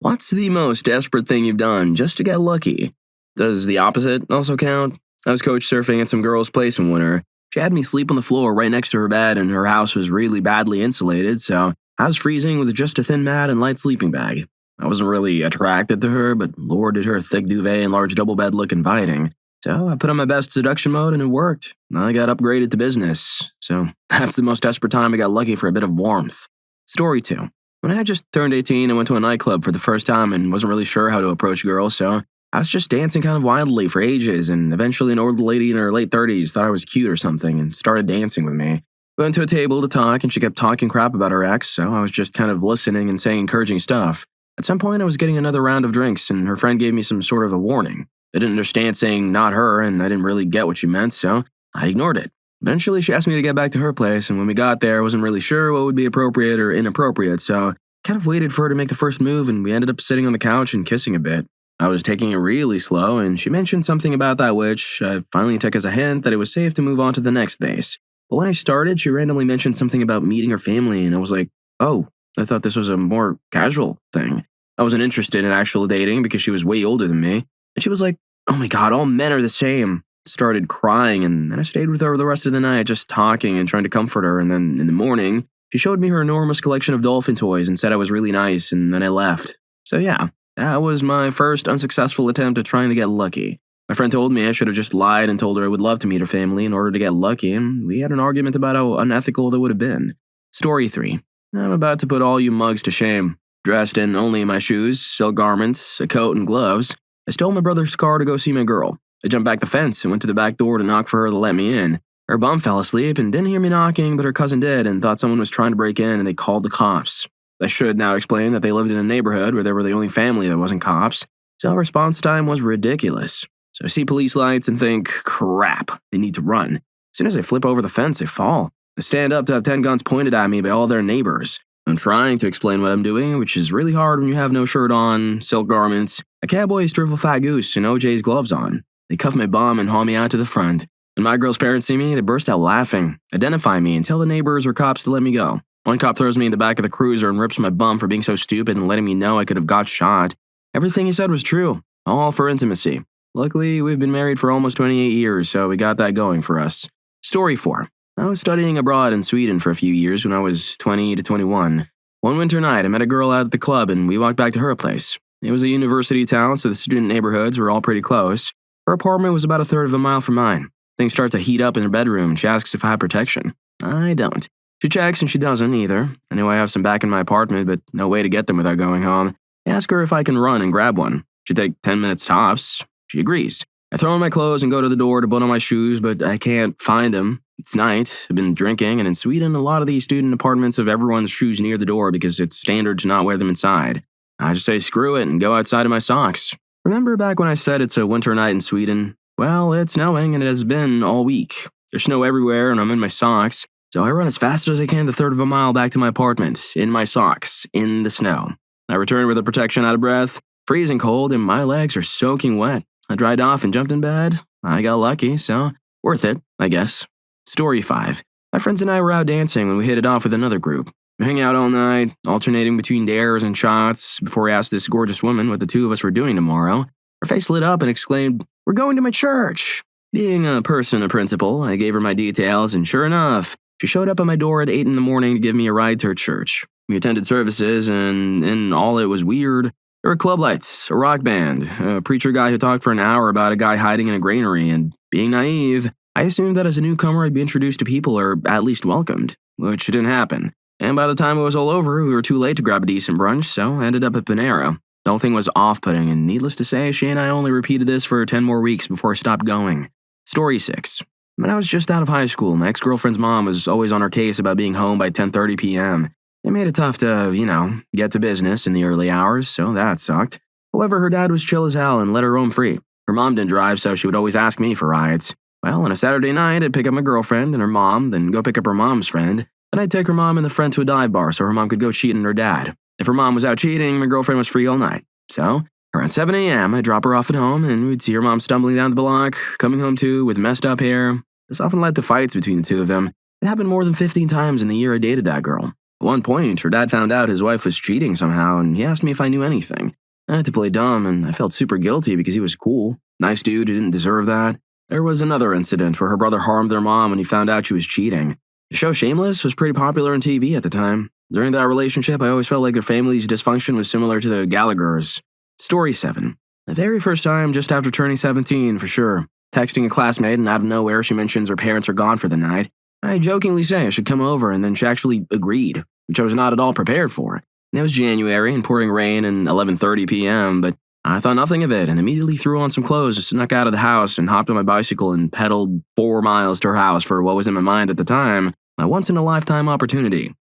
What's the most desperate thing you've done just to get lucky? Does the opposite also count? I was couch surfing at some girl's place in winter. She had me sleep on the floor right next to her bed, and her house was really badly insulated, so I was freezing with just a thin mat and light sleeping bag. I wasn't really attracted to her, but lord did her thick duvet and large double bed look inviting. So I put on my best seduction mode and it worked. I got upgraded to business. So that's the most desperate time I got lucky for a bit of warmth. Story 2. When I had just turned 18, I went to a nightclub for the first time and wasn't really sure how to approach girls, so I was just dancing kind of wildly for ages, and eventually an older lady in her late 30s thought I was cute or something and started dancing with me. We went to a table to talk, and she kept talking crap about her ex, so I was just kind of listening and saying encouraging stuff. At some point, I was getting another round of drinks, and her friend gave me some sort of a warning. I didn't understand saying not her, and I didn't really get what she meant, so I ignored it. Eventually, she asked me to get back to her place, and when we got there, I wasn't really sure what would be appropriate or inappropriate, so I kind of waited for her to make the first move, and we ended up sitting on the couch and kissing a bit. I was taking it really slow, and she mentioned something about that which I finally took as a hint that it was safe to move on to the next base. But when I started, she randomly mentioned something about meeting her family, and I was like, oh, I thought this was a more casual thing. I wasn't interested in actual dating because she was way older than me, and she was like, oh my god, all men are the same. Started crying, and then I stayed with her the rest of the night just talking and trying to comfort her, and then in the morning, she showed me her enormous collection of dolphin toys and said I was really nice, and then I left. So yeah, that was my first unsuccessful attempt at trying to get lucky. My friend told me I should have just lied and told her I would love to meet her family in order to get lucky, and we had an argument about how unethical that would have been. Story 3. I'm about to put all you mugs to shame. Dressed in only my shoes, silk garments, a coat, and gloves, I stole my brother's car to go see my girl. I jumped back the fence and went to the back door to knock for her to let me in. Her bum fell asleep and didn't hear me knocking, but her cousin did and thought someone was trying to break in, and they called the cops. I should now explain that they lived in a neighborhood where they were the only family that wasn't cops, so response time was ridiculous. So I see police lights and think, crap, they need to run. As soon as I flip over the fence, they fall. I stand up to have 10 guns pointed at me by all their neighbors. I'm trying to explain what I'm doing, which is really hard when you have no shirt on, silk garments, a cowboy's drivel fat goose, and OJ's gloves on. They cuff my bum and haul me out to the front. When my girl's parents see me, they burst out laughing, identify me, and tell the neighbors or cops to let me go. One cop throws me in the back of the cruiser and rips my bum for being so stupid and letting me know I could have got shot. Everything he said was true, all for intimacy. Luckily, we've been married for almost 28 years, so we got that going for us. Story 4. I was studying abroad in Sweden for a few years when I was 20 to 21. One winter night, I met a girl out at the club and we walked back to her place. It was a university town, so the student neighborhoods were all pretty close. Her apartment was about a third of a mile from mine. Things start to heat up in her bedroom and she asks if I have protection. I don't. She checks and she doesn't either. I know I have some back in my apartment, but no way to get them without going home. I ask her if I can run and grab one. She'd take 10 minutes tops. She agrees. I throw on my clothes and go to the door to put on my shoes, but I can't find them. It's night, I've been drinking, and in Sweden, a lot of these student apartments have everyone's shoes near the door because it's standard to not wear them inside. I just say screw it and go outside in my socks. Remember back when I said it's a winter night in Sweden? Well, it's snowing and it has been all week. There's snow everywhere and I'm in my socks, so I run as fast as I can the third of a mile back to my apartment, in my socks, in the snow. I return with a protection out of breath, freezing cold, and my legs are soaking wet. I dried off and jumped in bed. I got lucky, so worth it, I guess. Story 5. My friends and I were out dancing when we hit it off with another group. We hang out all night, alternating between dares and shots, before we asked this gorgeous woman what the two of us were doing tomorrow. Her face lit up and exclaimed, "We're going to my church." Being a person of principle, I gave her my details, and sure enough, she showed up at my door at 8 in the morning to give me a ride to her church. We attended services, and in all it was weird. There were club lights, a rock band, a preacher guy who talked for an hour about a guy hiding in a granary, and being naive, I assumed that as a newcomer I'd be introduced to people or at least welcomed, which didn't happen. And by the time it was all over, we were too late to grab a decent brunch, so I ended up at Panera. The whole thing was off-putting, and needless to say, she and I only repeated this for 10 more weeks before I stopped going. Story 6. When I was just out of high school, my ex-girlfriend's mom was always on her case about being home by 10:30 p.m. It made it tough to, get to business in the early hours, so that sucked. However, her dad was chill as hell and let her roam free. Her mom didn't drive, so she would always ask me for rides. Well, on a Saturday night, I'd pick up my girlfriend and her mom, then go pick up her mom's friend. Then I'd take her mom and the friend to a dive bar so her mom could go cheat on her dad. If her mom was out cheating, my girlfriend was free all night. So, around 7 a.m., I'd drop her off at home, and we'd see her mom stumbling down the block, coming home too, with messed up hair. This often led to fights between the two of them. It happened more than 15 times in the year I dated that girl. At one point, her dad found out his wife was cheating somehow, and he asked me if I knew anything. I had to play dumb, and I felt super guilty because he was cool. Nice dude who didn't deserve that. There was another incident where her brother harmed their mom when he found out she was cheating. The show Shameless was pretty popular on TV at the time. During that relationship, I always felt like their family's dysfunction was similar to the Gallaghers. Story 7. The very first time, just after turning 17, for sure. Texting a classmate, and out of nowhere, she mentions her parents are gone for the night. I jokingly say I should come over, and then she actually agreed, which I was not at all prepared for. It was January and pouring rain and 11:30 p.m., but I thought nothing of it and immediately threw on some clothes, snuck out of the house, and hopped on my bicycle and pedaled 4 miles to her house for what was in my mind at the time, my once-in-a-lifetime opportunity.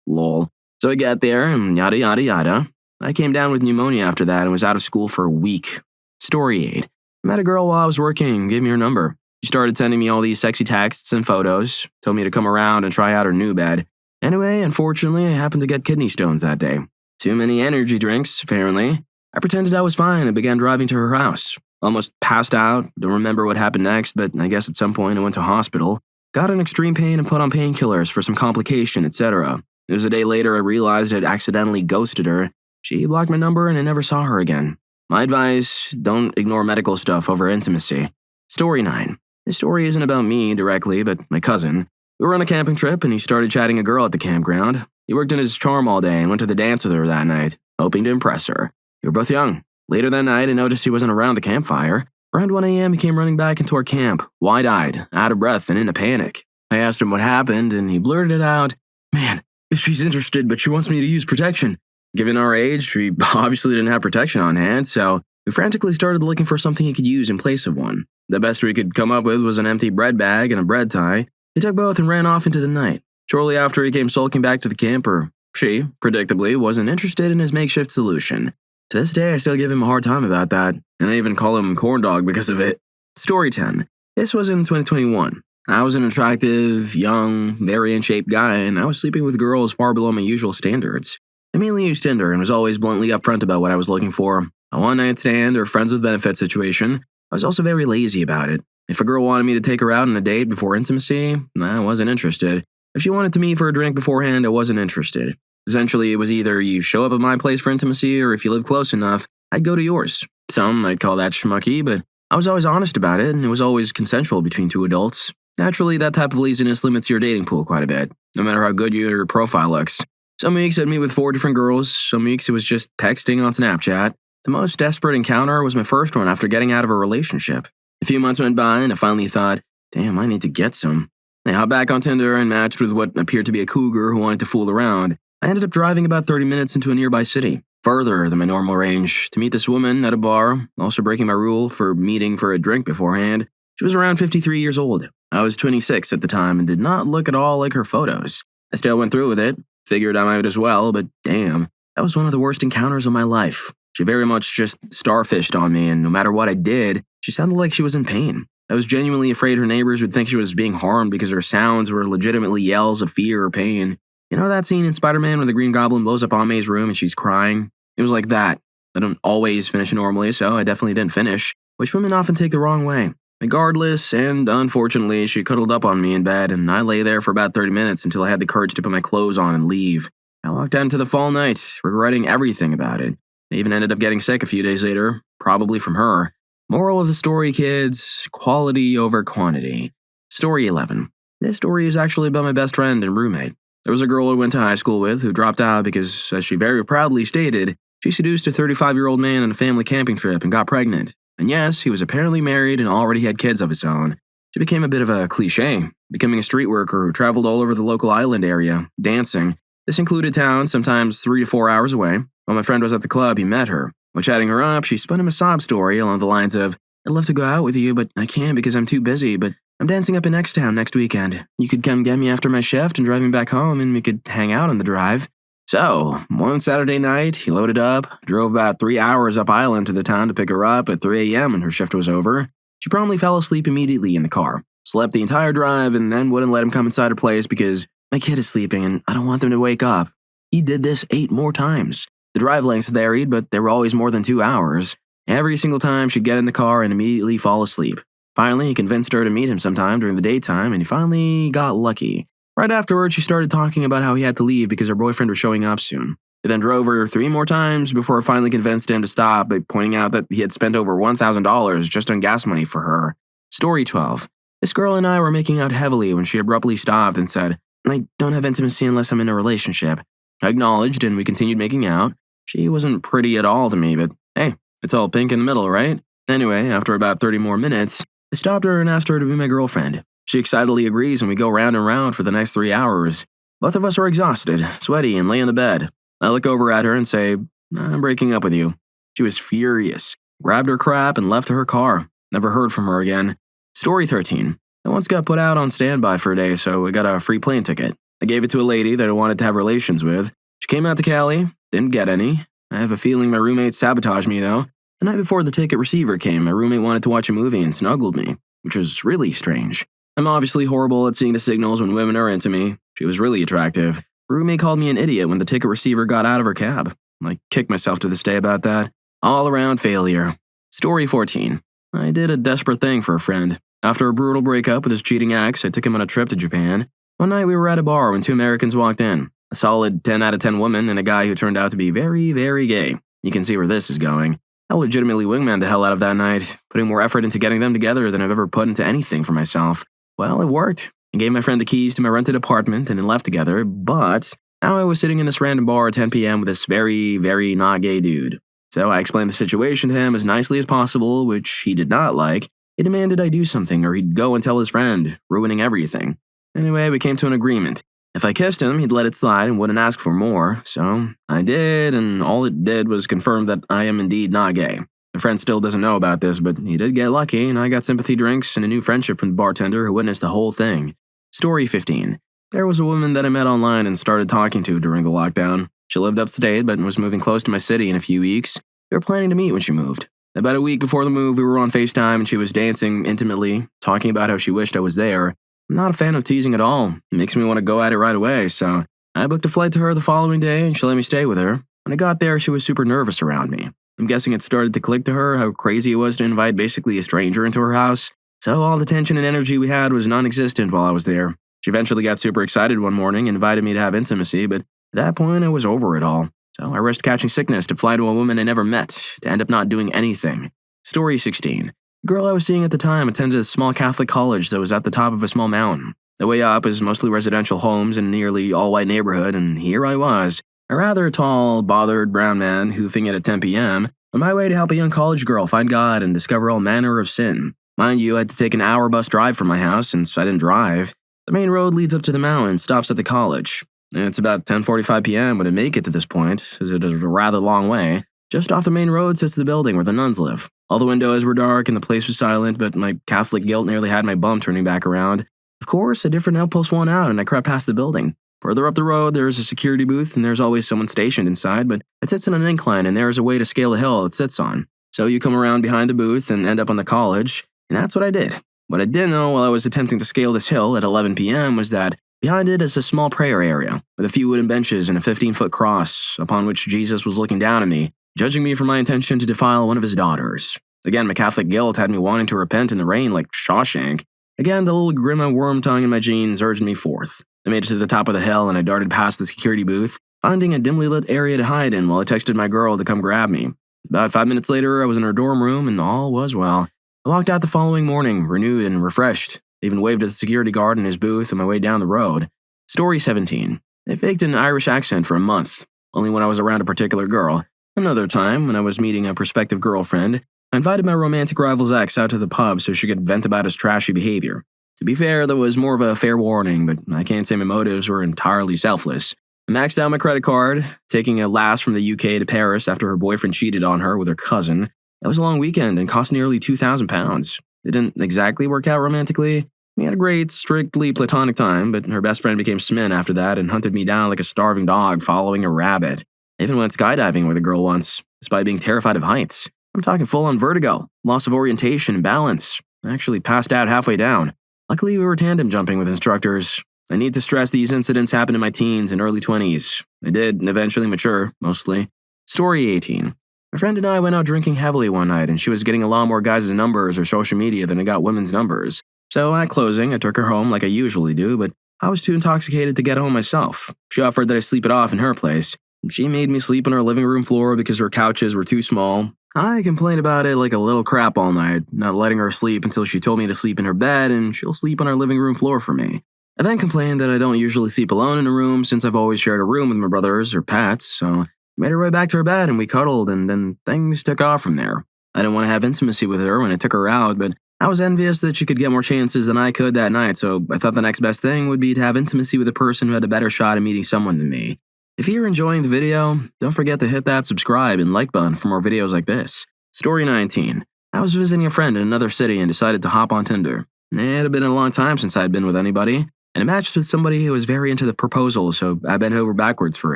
Lol. So I got there, and yada yada yada. I came down with pneumonia after that and was out of school for a week. Story 8. I met a girl while I was working, gave me her number. She started sending me all these sexy texts and photos, told me to come around and try out her new bed. Anyway, unfortunately, I happened to get kidney stones that day. Too many energy drinks, apparently. I pretended I was fine and began driving to her house. Almost passed out, don't remember what happened next, but I guess at some point I went to hospital. Got in extreme pain and put on painkillers for some complication, etc. It was a day later I realized I'd accidentally ghosted her. She blocked my number and I never saw her again. My advice, don't ignore medical stuff over intimacy. Story 9. This story isn't about me directly, but my cousin. We were on a camping trip and he started chatting a girl at the campground. He worked in his charm all day and went to the dance with her that night, hoping to impress her. We were both young. Later that night, I noticed he wasn't around the campfire. Around 1 a.m., he came running back into our camp, wide-eyed, out of breath, and in a panic. I asked him what happened, and he blurted out, "Man, she's interested, but she wants me to use protection." Given our age, we obviously didn't have protection on hand, so we frantically started looking for something he could use in place of one. The best we could come up with was an empty bread bag and a bread tie. He took both and ran off into the night. Shortly after, he came sulking back to the camp, or she, predictably, wasn't interested in his makeshift solution. To this day, I still give him a hard time about that, and I even call him corn dog because of it. Story 10. This was in 2021. I was an attractive, young, very in-shape guy, and I was sleeping with girls far below my usual standards. I mainly used Tinder and was always bluntly upfront about what I was looking for. A one-night stand or friends with benefits situation. I was also very lazy about it. If a girl wanted me to take her out on a date before intimacy, I wasn't interested. If she wanted to meet for a drink beforehand, I wasn't interested. Essentially, it was either you show up at my place for intimacy, or if you live close enough, I'd go to yours. Some might call that schmucky, but I was always honest about it, and it was always consensual between two adults. Naturally, that type of laziness limits your dating pool quite a bit, no matter how good your profile looks. Some weeks I'd meet with 4 different girls, some weeks it was just texting on Snapchat. The most desperate encounter was my first one after getting out of a relationship. A few months went by, and I finally thought, damn, I need to get some. I hopped back on Tinder and matched with what appeared to be a cougar who wanted to fool around. I ended up driving about 30 minutes into a nearby city, further than my normal range, to meet this woman at a bar, also breaking my rule for meeting for a drink beforehand. She was around 53 years old. I was 26 at the time and did not look at all like her photos. I still went through with it, figured I might as well, but damn, that was one of the worst encounters of my life. She very much just starfished on me, and no matter what I did, she sounded like she was in pain. I was genuinely afraid her neighbors would think she was being harmed because her sounds were legitimately yells of fear or pain. You know that scene in Spider-Man where the Green Goblin blows up Aunt May's room and she's crying? It was like that. I don't always finish normally, so I definitely didn't finish, which women often take the wrong way. Regardless, and unfortunately, she cuddled up on me in bed, and I lay there for about 30 minutes until I had the courage to put my clothes on and leave. I walked out into the fall night, regretting everything about it. I even ended up getting sick a few days later, probably from her. Moral of the story, kids, quality over quantity. Story 11. This story is actually about my best friend and roommate. There was a girl I went to high school with who dropped out because, as she very proudly stated, she seduced a 35-year-old man on a family camping trip and got pregnant. And yes, he was apparently married and already had kids of his own. She became a bit of a cliche, becoming a street worker who traveled all over the local island area, dancing. This included towns sometimes 3 to 4 hours away. While my friend was at the club, he met her. While chatting her up, she spun him a sob story along the lines of, "I'd love to go out with you, but I can't because I'm too busy, but I'm dancing up in X Town next weekend. You could come get me after my shift and drive me back home, and we could hang out on the drive." So, one Saturday night, he loaded up, drove about 3 hours up island to the town to pick her up at 3 a.m. when her shift was over. She promptly fell asleep immediately in the car, slept the entire drive, and then wouldn't let him come inside her place because my kid is sleeping and I don't want them to wake up. He did this 8 more times. The drive lengths varied, but they were always more than 2 hours. Every single time she'd get in the car and immediately fall asleep. Finally, he convinced her to meet him sometime during the daytime, and he finally got lucky. Right afterwards, she started talking about how he had to leave because her boyfriend was showing up soon. He then drove her 3 more times before finally convinced him to stop by pointing out that he had spent over $1,000 just on gas money for her. Story 12. This girl and I were making out heavily when she abruptly stopped and said, "I don't have intimacy unless I'm in a relationship." I acknowledged and we continued making out. She wasn't pretty at all to me, but hey, it's all pink in the middle, right? Anyway, after about 30 more minutes, I stopped her and asked her to be my girlfriend. She excitedly agrees and we go round and round for the next 3 hours. Both of us are exhausted, sweaty, and lay in the bed. I look over at her and say, "I'm breaking up with you." She was furious, grabbed her crap, and left to her car. Never heard from her again. Story 13. I once got put out on standby for a day, so I got a free plane ticket. I gave it to a lady that I wanted to have relations with. She came out to Cali, didn't get any. I have a feeling my roommate sabotaged me, though. The night before the ticket receiver came, my roommate wanted to watch a movie and snuggled me, which was really strange. I'm obviously horrible at seeing the signals when women are into me. She was really attractive. My roommate called me an idiot when the ticket receiver got out of her cab. I kick myself to this day about that. All around failure. Story 14. I did a desperate thing for a friend. After a brutal breakup with his cheating ex, I took him on a trip to Japan. One night we were at a bar when 2 Americans walked in. A solid 10 out of 10 woman and a guy who turned out to be very, very gay. You can see where this is going. I legitimately wingman the hell out of that night, putting more effort into getting them together than I've ever put into anything for myself. Well, it worked. I gave my friend the keys to my rented apartment and then left together, but now I was sitting in this random bar at 10 p.m. with this very, very not gay dude. So I explained the situation to him as nicely as possible, which he did not like. He demanded I do something or he'd go and tell his friend, ruining everything. Anyway, we came to an agreement. If I kissed him, he'd let it slide and wouldn't ask for more, so I did, and all it did was confirm that I am indeed not gay. My friend still doesn't know about this, but he did get lucky, and I got sympathy drinks and a new friendship from the bartender who witnessed the whole thing. Story 15. There was a woman that I met online and started talking to during the lockdown. She lived upstate, but was moving close to my city in a few weeks. We were planning to meet when she moved. About a week before the move, we were on FaceTime and she was dancing intimately, talking about how she wished I was there. I'm not a fan of teasing at all. It makes me want to go at it right away, so I booked a flight to her the following day and she let me stay with her. When I got there, she was super nervous around me. I'm guessing it started to click to her how crazy it was to invite basically a stranger into her house. So all the tension and energy we had was non-existent while I was there. She eventually got super excited one morning and invited me to have intimacy, but at that point I was over it all. So I risked catching sickness to fly to a woman I never met, to end up not doing anything. Story 16. The girl I was seeing at the time attended a small Catholic college that was at the top of a small mountain. The way up is mostly residential homes in a nearly all-white neighborhood, and here I was, a rather tall, bothered brown man hoofing it at 10 p.m., on my way to help a young college girl find God and discover all manner of sin. Mind you, I had to take an hour bus drive from my house since I didn't drive. The main road leads up to the mountain and stops at the college. And it's about 10:45 p.m. when I make it to this point, as it is a rather long way. Just off the main road sits the building where the nuns live. All the windows were dark and the place was silent, but my Catholic guilt nearly had my bum turning back around. Of course, a different outpost won out and I crept past the building. Further up the road, there is a security booth and there's always someone stationed inside, but it sits on an incline and there is a way to scale the hill it sits on. So you come around behind the booth and end up on the college, and that's what I did. What I didn't know while I was attempting to scale this hill at 11 p.m. was that behind it is a small prayer area with a few wooden benches and a 15-foot cross upon which Jesus was looking down at me, judging me for my intention to defile one of his daughters. Again, my Catholic guilt had me wanting to repent in the rain like Shawshank. Again, the little grandma worm tongue in my jeans urged me forth. I made it to the top of the hill and I darted past the security booth, finding a dimly lit area to hide in while I texted my girl to come grab me. About 5 minutes later, I was in her dorm room and all was well. I walked out the following morning, renewed and refreshed. I even waved at the security guard in his booth on my way down the road. Story 17. I faked an Irish accent for a month, only when I was around a particular girl. Another time, when I was meeting a prospective girlfriend, I invited my romantic rival's ex out to the pub so she could vent about his trashy behavior. To be fair, that was more of a fair warning, but I can't say my motives were entirely selfless. I maxed out my credit card, taking a lass from the UK to Paris after her boyfriend cheated on her with her cousin. It was a long weekend and cost nearly £2,000. It didn't exactly work out romantically. We had a great, strictly platonic time, but her best friend became smitten after that and hunted me down like a starving dog following a rabbit. I even went skydiving with a girl once, despite being terrified of heights. I'm talking full-on vertigo, loss of orientation and balance. I actually passed out halfway down. Luckily, we were tandem jumping with instructors. I need to stress these incidents happened in my teens and early 20s. I did eventually mature, mostly. Story 18. My friend and I went out drinking heavily one night, and she was getting a lot more guys' numbers or social media than I got women's numbers. So at closing, I took her home like I usually do, but I was too intoxicated to get home myself. She offered that I sleep it off in her place. She made me sleep on her living room floor because her couches were too small. I complained about it like a little crap all night, not letting her sleep until she told me to sleep in her bed and she'll sleep on her living room floor for me. I then complained that I don't usually sleep alone in a room since I've always shared a room with my brothers or Pats, so I made her way back to her bed and we cuddled and then things took off from there. I didn't want to have intimacy with her when I took her out, but I was envious that she could get more chances than I could that night, so I thought the next best thing would be to have intimacy with a person who had a better shot at meeting someone than me. If you're enjoying the video, don't forget to hit that subscribe and like button for more videos like this. Story 19. I was visiting a friend in another city and decided to hop on Tinder. It had been a long time since I had been with anybody, and I matched with somebody who was very into the proposal, so I bent over backwards for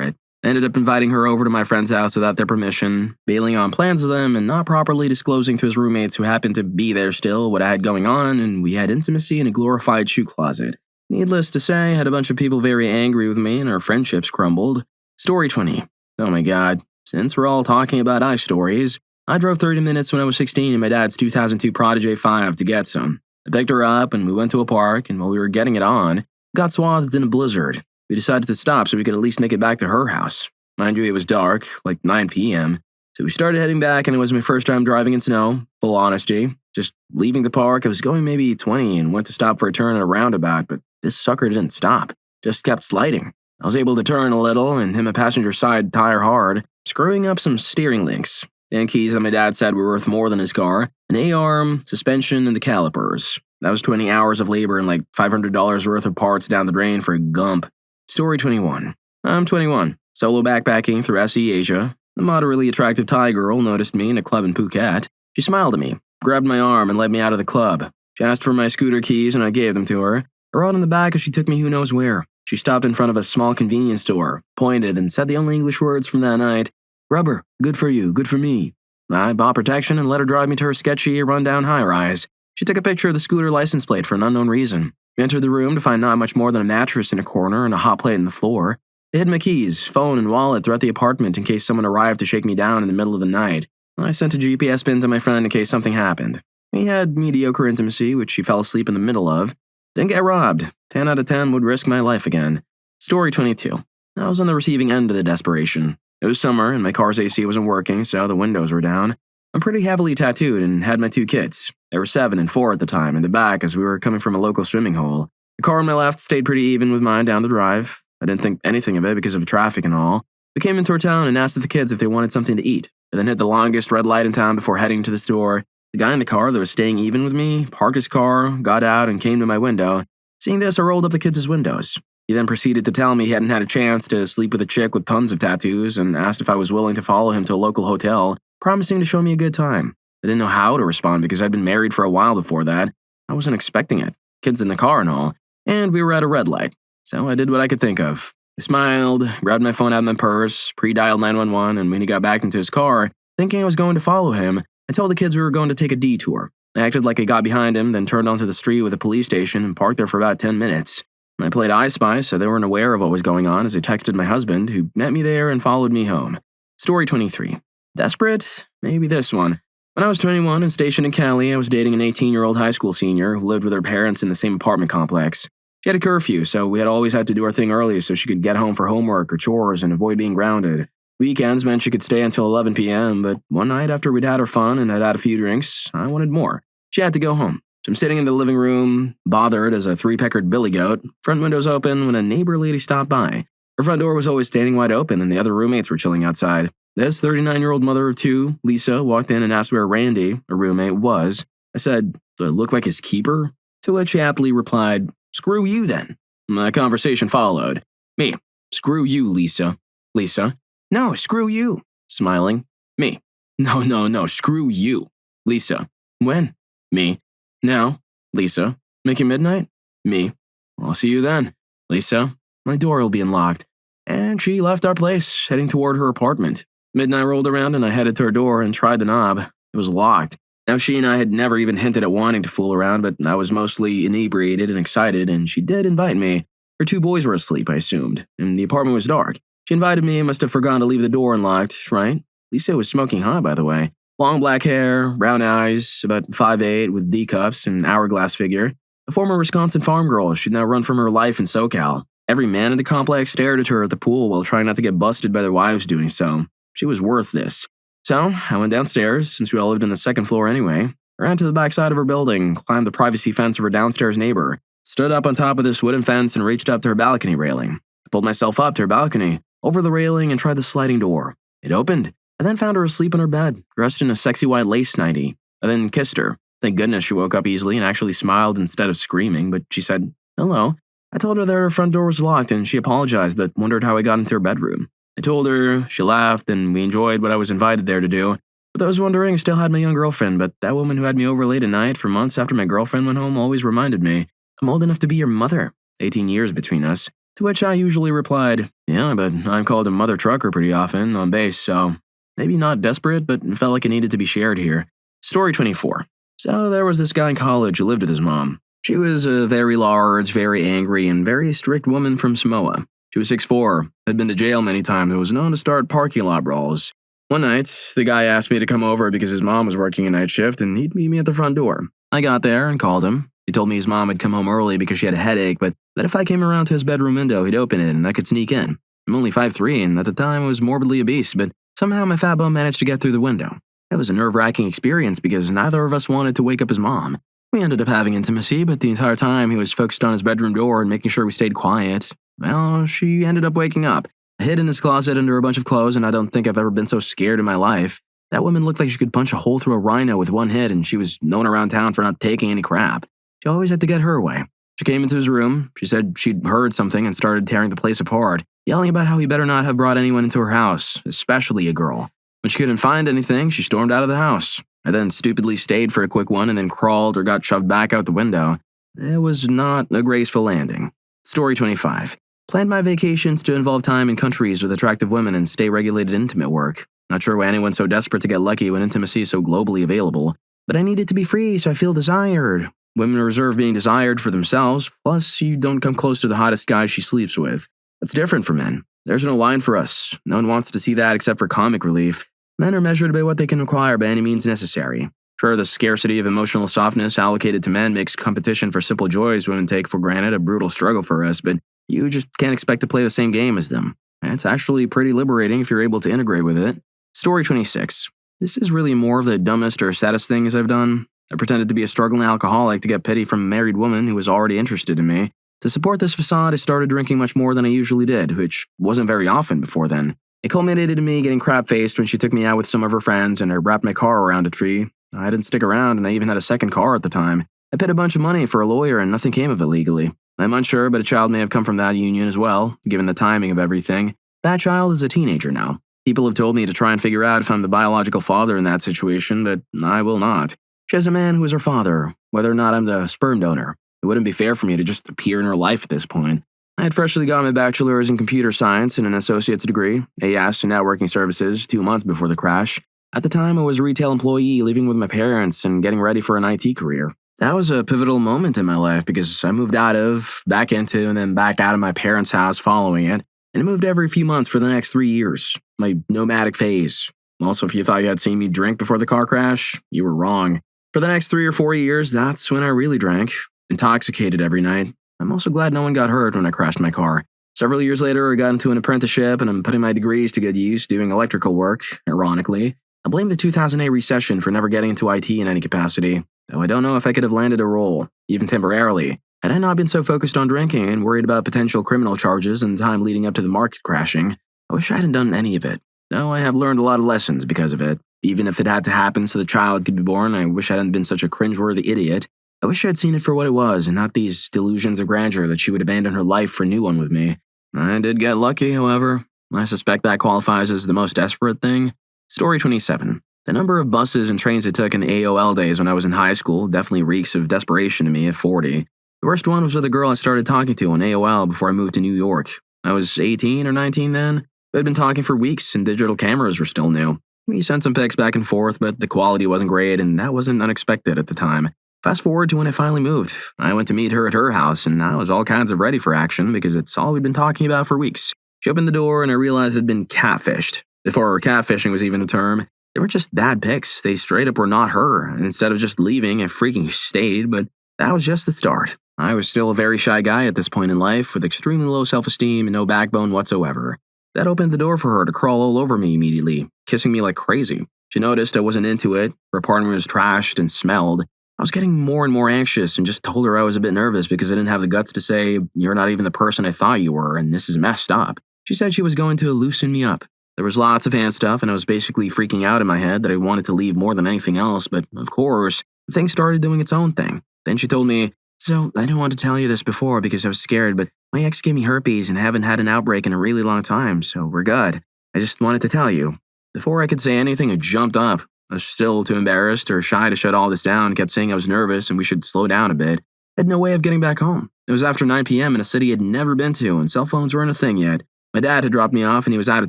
it. I ended up inviting her over to my friend's house without their permission, bailing on plans with them, and not properly disclosing to his roommates who happened to be there still what I had going on, and we had intimacy in a glorified shoe closet. Needless to say, I had a bunch of people very angry with me and our friendships crumbled. Story 20. Oh my god, since we're all talking about iStories, I drove 30 minutes when I was 16 in my dad's 2002 Prodigy 5 to get some. I picked her up and we went to a park, and while we were getting it on, we got swathed in a blizzard. We decided to stop so we could at least make it back to her house. Mind you, it was dark, like 9 p.m., so we started heading back and it was my first time driving in snow, full honesty. Just leaving the park, I was going maybe 20 and went to stop for a turn at a roundabout, but this sucker didn't stop, just kept sliding. I was able to turn a little and hit my passenger side tire hard, screwing up some steering links. And keys that my dad said were worth more than his car, an A-arm, suspension, and the calipers. That was 20 hours of labor and like $500 worth of parts down the drain for a gump. Story 21. I'm 21, solo backpacking through SE Asia. A moderately attractive Thai girl noticed me in a club in Phuket. She smiled at me, grabbed my arm, and led me out of the club. She asked for my scooter keys and I gave them to her. I rode in the back as she took me who knows where. She stopped in front of a small convenience store, pointed, and said the only English words from that night, "Rubber, good for you, good for me." I bought protection and let her drive me to her sketchy, rundown high-rise. She took a picture of the scooter license plate for an unknown reason. We entered the room to find not much more than a mattress in a corner and a hot plate on the floor. I hid my keys, phone, and wallet throughout the apartment in case someone arrived to shake me down in the middle of the night. I sent a GPS pin to my friend in case something happened. We had mediocre intimacy, which she fell asleep in the middle of. Didn't get robbed. 10 out of 10 would risk my life again. Story 22. I was on the receiving end of the desperation. It was summer, and my car's AC wasn't working, so the windows were down. I'm pretty heavily tattooed and had my two kids. They were 7 and 4 at the time, in the back as we were coming from a local swimming hole. The car on my left stayed pretty even with mine down the drive. I didn't think anything of it because of traffic and all. We came into our town and asked the kids if they wanted something to eat, and then hit the longest red light in town before heading to the store. The guy in the car that was staying even with me parked his car, got out, and came to my window. Seeing this, I rolled up the kids' windows. He then proceeded to tell me he hadn't had a chance to sleep with a chick with tons of tattoos and asked if I was willing to follow him to a local hotel, promising to show me a good time. I didn't know how to respond because I'd been married for a while before that. I wasn't expecting it. Kids in the car and all. And we were at a red light. So I did what I could think of. I smiled, grabbed my phone out of my purse, pre-dialed 911, and when he got back into his car, thinking I was going to follow him, I told the kids we were going to take a detour. I acted like I got behind him, then turned onto the street with a police station and parked there for about 10 minutes. I played I Spy, so they weren't aware of what was going on as I texted my husband, who met me there and followed me home. Story 23. Desperate? Maybe this one. When I was 21 and stationed in Cali, I was dating an 18-year-old high school senior who lived with her parents in the same apartment complex. She had a curfew, so we had always had to do our thing early so she could get home for homework or chores and avoid being grounded. Weekends meant she could stay until 11 p.m., but one night after we'd had our fun and had had a few drinks, I wanted more. She had to go home. So I'm sitting in the living room, bothered as a three-peckered billy goat, front windows open when a neighbor lady stopped by. Her front door was always standing wide open and the other roommates were chilling outside. This 39-year-old mother of two, Lisa, walked in and asked where Randy, a roommate, was. I said, "Do I look like his keeper?" To which she aptly replied, "Screw you then." My conversation followed. Me, "Screw you, Lisa." Lisa, "No, screw you." Smiling. Me, No, screw you." Lisa, "When?" Me, "Now." Lisa, "Making midnight?" Me, "I'll see you then." Lisa, "My door will be unlocked." And she left our place, heading toward her apartment. Midnight rolled around and I headed to her door and tried the knob. It was locked. Now, she and I had never even hinted at wanting to fool around, but I was mostly inebriated and excited, and she did invite me. Her two boys were asleep, I assumed, and the apartment was dark. She invited me and must have forgotten to leave the door unlocked, right? Lisa was smoking hot, by the way. Long black hair, brown eyes, about 5'8", with D cups and hourglass figure. A former Wisconsin farm girl, she'd now run from her life in SoCal. Every man in the complex stared at her at the pool while trying not to get busted by their wives doing so. She was worth this. So, I went downstairs, since we all lived on the second floor anyway, ran to the back side of her building, climbed the privacy fence of her downstairs neighbor, stood up on top of this wooden fence and reached up to her balcony railing. I pulled myself up to her balcony, over the railing, and tried the sliding door. It opened, and then found her asleep on her bed, dressed in a sexy white lace nightie. I then kissed her. Thank goodness she woke up easily and actually smiled instead of screaming, but she said, "Hello." I told her that her front door was locked, and she apologized but wondered how I got into her bedroom. I told her, she laughed, and we enjoyed what I was invited there to do. But I was wondering, I still had my young girlfriend, but that woman who had me over late at night for months after my girlfriend went home always reminded me, "I'm old enough to be your mother." 18 years between us. To which I usually replied, "Yeah, but I'm called a mother trucker pretty often on base, so maybe not desperate, but it felt like it needed to be shared here." Story 24. So there was this guy in college who lived with his mom. She was a very large, very angry, and very strict woman from Samoa. She was 6'4", had been to jail many times, and was known to start parking lot brawls. One night, the guy asked me to come over because his mom was working a night shift, and he'd meet me at the front door. I got there and called him. He told me his mom had come home early because she had a headache, but that if I came around to his bedroom window, he'd open it and I could sneak in. I'm only 5'3", and at the time I was morbidly obese, but somehow my fat bum managed to get through the window. It was a nerve-wracking experience because neither of us wanted to wake up his mom. We ended up having intimacy, but the entire time he was focused on his bedroom door and making sure we stayed quiet. Well, she ended up waking up. I hid in his closet under a bunch of clothes, and I don't think I've ever been so scared in my life. That woman looked like she could punch a hole through a rhino with one hit, and she was known around town for not taking any crap. She always had to get her way. She came into his room. She said she'd heard something and started tearing the place apart, yelling about how he better not have brought anyone into her house, especially a girl. When she couldn't find anything, she stormed out of the house. I then stupidly stayed for a quick one and then crawled or got shoved back out the window. It was not a graceful landing. Story 25. Planned my vacations to involve time in countries with attractive women and stay-regulated intimate work. Not sure why anyone's so desperate to get lucky when intimacy is so globally available. But I needed to be free, so I feel desired. Women reserve being desired for themselves, plus you don't come close to the hottest guys she sleeps with. That's different for men. There's no line for us. No one wants to see that except for comic relief. Men are measured by what they can acquire by any means necessary. Sure, the scarcity of emotional softness allocated to men makes competition for simple joys women take for granted a brutal struggle for us, but you just can't expect to play the same game as them. And it's actually pretty liberating if you're able to integrate with it. Story 26. This is really more of the dumbest or saddest things I've done. I pretended to be a struggling alcoholic to get pity from a married woman who was already interested in me. To support this facade, I started drinking much more than I usually did, which wasn't very often before then. It culminated in me getting crap-faced when she took me out with some of her friends and I wrapped my car around a tree. I didn't stick around and I even had a second car at the time. I paid a bunch of money for a lawyer and nothing came of it legally. I'm unsure, but a child may have come from that union as well, given the timing of everything. That child is a teenager now. People have told me to try and figure out if I'm the biological father in that situation, but I will not. She has a man who is her father, whether or not I'm the sperm donor. It wouldn't be fair for me to just appear in her life at this point. I had freshly got my bachelor's in computer science and an associate's degree, AS in networking services, 2 months before the crash. At the time, I was a retail employee living with my parents and getting ready for an IT career. That was a pivotal moment in my life because I moved out of, back into, and then back out of my parents' house following it, and I moved every few months for the next 3 years. My nomadic phase. Also, if you thought you had seen me drink before the car crash, you were wrong. For the next 3 or 4 years, that's when I really drank. Intoxicated every night. I'm also glad no one got hurt when I crashed my car. Several years later, I got into an apprenticeship and I'm putting my degrees to good use doing electrical work, ironically. I blame the 2008 recession for never getting into IT in any capacity, though I don't know if I could have landed a role, even temporarily, had I not been so focused on drinking and worried about potential criminal charges in the time leading up to the market crashing. I wish I hadn't done any of it, though I have learned a lot of lessons because of it. Even if it had to happen so the child could be born, I wish I hadn't been such a cringeworthy idiot. I wish I'd seen it for what it was and not these delusions of grandeur that she would abandon her life for a new one with me. I did get lucky, however. I suspect that qualifies as the most desperate thing. Story 27. The number of buses and trains I took in the AOL days when I was in high school definitely reeks of desperation to me at 40. The worst one was with a girl I started talking to on AOL before I moved to New York. I was 18 or 19 then. We had been talking for weeks and digital cameras were still new. We sent some pics back and forth, but the quality wasn't great and that wasn't unexpected at the time. Fast forward to when I finally moved. I went to meet her at her house, and I was all kinds of ready for action because it's all we'd been talking about for weeks. She opened the door, and I realized I'd been catfished. Before catfishing was even a term, they were just bad pics. They straight up were not her, and instead of just leaving, I freaking stayed, but That was just the start. I was still a very shy guy at this point in life, with extremely low self-esteem and no backbone whatsoever. That opened the door for her to crawl all over me immediately, kissing me like crazy. She noticed I wasn't into it, her apartment was trashed and smelled. I was getting more and more anxious and just told her I was a bit nervous because I didn't have the guts to say, "You're not even the person I thought you were, and this is messed up." She said she was going to loosen me up. There was lots of hand stuff, and I was basically freaking out in my head that I wanted to leave more than anything else, but of course, the thing started doing its own thing. Then she told me, "So, I didn't want to tell you this before because I was scared, but my ex gave me herpes and I haven't had an outbreak in a really long time, so we're good. I just wanted to tell you." Before I could say anything, I jumped up. I was still too embarrassed or shy to shut all this down and kept saying I was nervous and we should slow down a bit. I had no way of getting back home. It was after 9 p.m. in a city I'd never been to, and cell phones weren't a thing yet. My dad had dropped me off and he was out of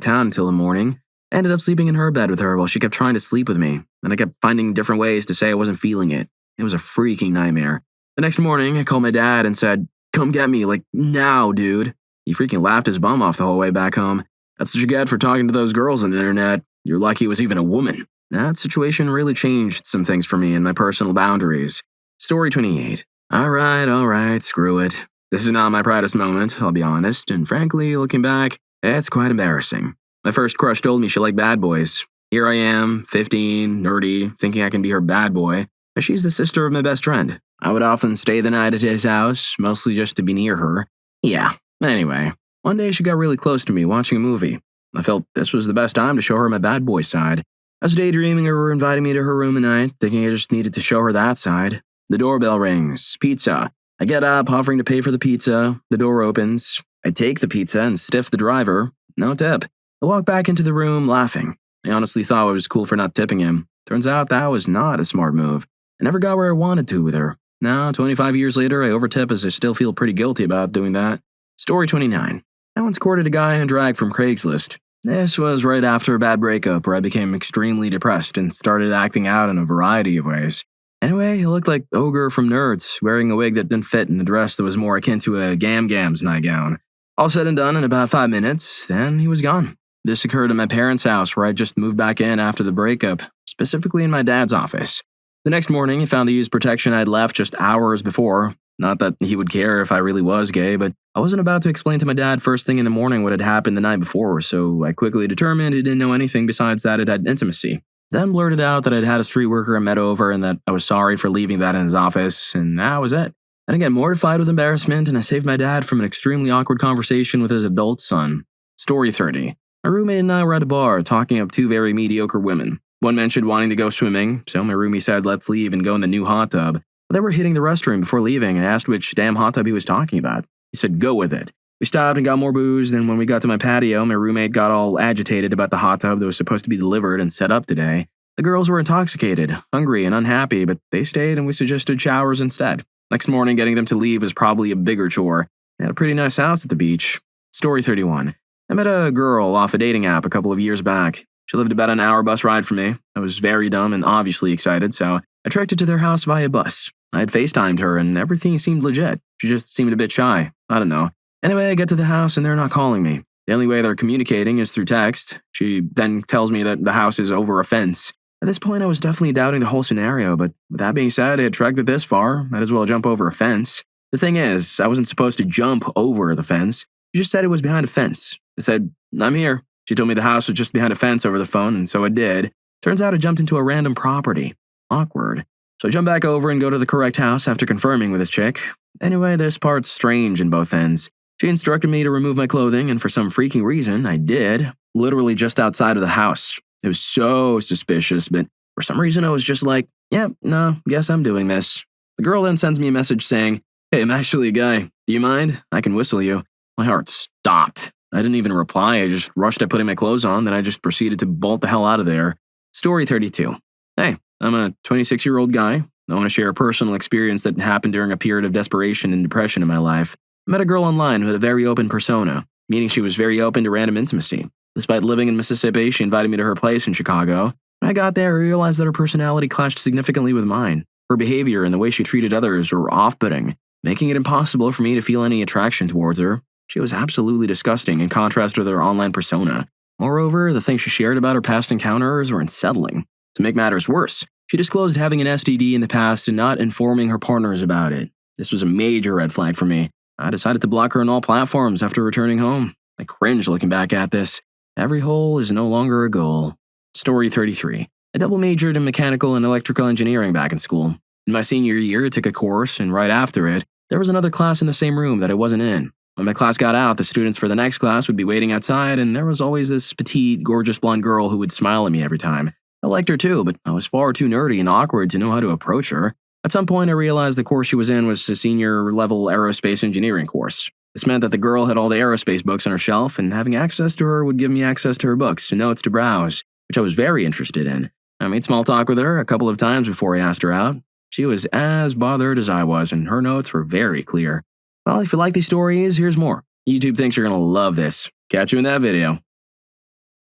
town until the morning. I ended up sleeping in her bed with her while she kept trying to sleep with me, and I kept finding different ways to say I wasn't feeling it. It was a freaking nightmare. The next morning, I called my dad and said, "Come get me, like, now, dude." He freaking laughed his bum off the whole way back home. "That's what you get for talking to those girls on the internet. You're lucky it was even a woman." That situation really changed some things for me and my personal boundaries. Story 28. Alright, screw it. This is not my proudest moment, I'll be honest, and frankly, looking back, it's quite embarrassing. My first crush told me she liked bad boys. Here I am, 15, nerdy, thinking I can be her bad boy, and she's the sister of my best friend. I would often stay the night at his house, mostly just to be near her. Yeah, anyway, one day she got really close to me watching a movie. I felt this was the best time to show her my bad boy side. I was daydreaming of her inviting me to her room at night, thinking I just needed to show her that side. The doorbell rings. Pizza. I get up, offering to pay for the pizza. The door opens. I take the pizza and stiff the driver. No tip. I walk back into the room, laughing. I honestly thought I was cool for not tipping him. Turns out that was not a smart move. I never got where I wanted to with her. Now, 25 years later, I overtip as I still feel pretty guilty about doing that. Story 29. I once courted a guy on drag from Craigslist. This was right after a bad breakup where I became extremely depressed and started acting out in a variety of ways. Anyway, he looked like Ogre from Nerds, wearing a wig that didn't fit and a dress that was more akin to a Gam Gams nightgown. All said and done in about 5 minutes, then he was gone. This occurred at my parents' house where I just moved back in after the breakup, specifically in my dad's office. The next morning, he found the used protection I'd left just hours before. Not that he would care if I really was gay, but I wasn't about to explain to my dad first thing in the morning what had happened the night before, so I quickly determined he didn't know anything besides that it had intimacy. Then blurted out that I'd had a street worker I met over and that I was sorry for leaving that in his office, and that was it. I didn't get mortified with embarrassment, and I saved my dad from an extremely awkward conversation with his adult son. Story 30. My roommate and I were at a bar, talking up two very mediocre women. One mentioned wanting to go swimming, so my roomie said let's leave and go in the new hot tub. They were hitting the restroom before leaving, and I asked which damn hot tub he was talking about. He said go with it. We stopped and got more booze, and when we got to my patio, my roommate got all agitated about the hot tub that was supposed to be delivered and set up today. The girls were intoxicated, hungry, and unhappy, but they stayed and we suggested showers instead. Next morning, getting them to leave was probably a bigger chore. They had a pretty nice house at the beach. Story 31. I met a girl off a dating app a couple of years back. She lived about an hour bus ride from me. I was very dumb and obviously excited, so I trekked to their house via bus. I had FaceTimed her and everything seemed legit. She just seemed a bit shy. I don't know. Anyway, I get to the house and they're not calling me. The only way they're communicating is through text. She then tells me that the house is over a fence. At this point, I was definitely doubting the whole scenario, but with that being said, I had trekked it this far. Might as well jump over a fence. The thing is, I wasn't supposed to jump over the fence. She just said it was behind a fence. I said, "I'm here." She told me the house was just behind a fence over the phone, and so I did. Turns out I jumped into a random property. Awkward. So I jump back over and go to the correct house after confirming with this chick. Anyway, this part's strange in both ends. She instructed me to remove my clothing, and for some freaking reason, I did. Literally just outside of the house. It was so suspicious, but for some reason I was just like, yeah, no, guess I'm doing this. The girl then sends me a message saying, "Hey, I'm actually a guy. Do you mind? I can whistle you." My heart stopped. I didn't even reply. I just rushed at putting my clothes on, then I just proceeded to bolt the hell out of there. Story 32. Hey, I'm a 26-year-old guy. I want to share a personal experience that happened during a period of desperation and depression in my life. I met a girl online who had a very open persona, meaning she was very open to random intimacy. Despite living in Mississippi, she invited me to her place in Chicago. When I got there, I realized that her personality clashed significantly with mine. Her behavior and the way she treated others were off-putting, making it impossible for me to feel any attraction towards her. She was absolutely disgusting in contrast with her online persona. Moreover, the things she shared about her past encounters were unsettling. To make matters worse, She disclosed having an STD in the past and not informing her partners about it. This was a major red flag for me. I decided to block her on all platforms after returning home. I cringe looking back at this. Every hole is no longer a goal. Story 33. I double majored in mechanical and electrical engineering back in school. In my senior year, I took a course, and right after it, there was another class in the same room that I wasn't in. When my class got out, the students for the next class would be waiting outside, and there was always this petite, gorgeous blonde girl who would smile at me every time. I liked her too, but I was far too nerdy and awkward to know how to approach her. At some point, I realized the course she was in was a senior-level aerospace engineering course. This meant that the girl had all the aerospace books on her shelf, and having access to her would give me access to her books and notes to browse, which I was very interested in. I made small talk with her a couple of times before I asked her out. She was as bothered as I was, and her notes were very clear. Well, if you like these stories, here's more. YouTube thinks you're going to love this. Catch you in that video.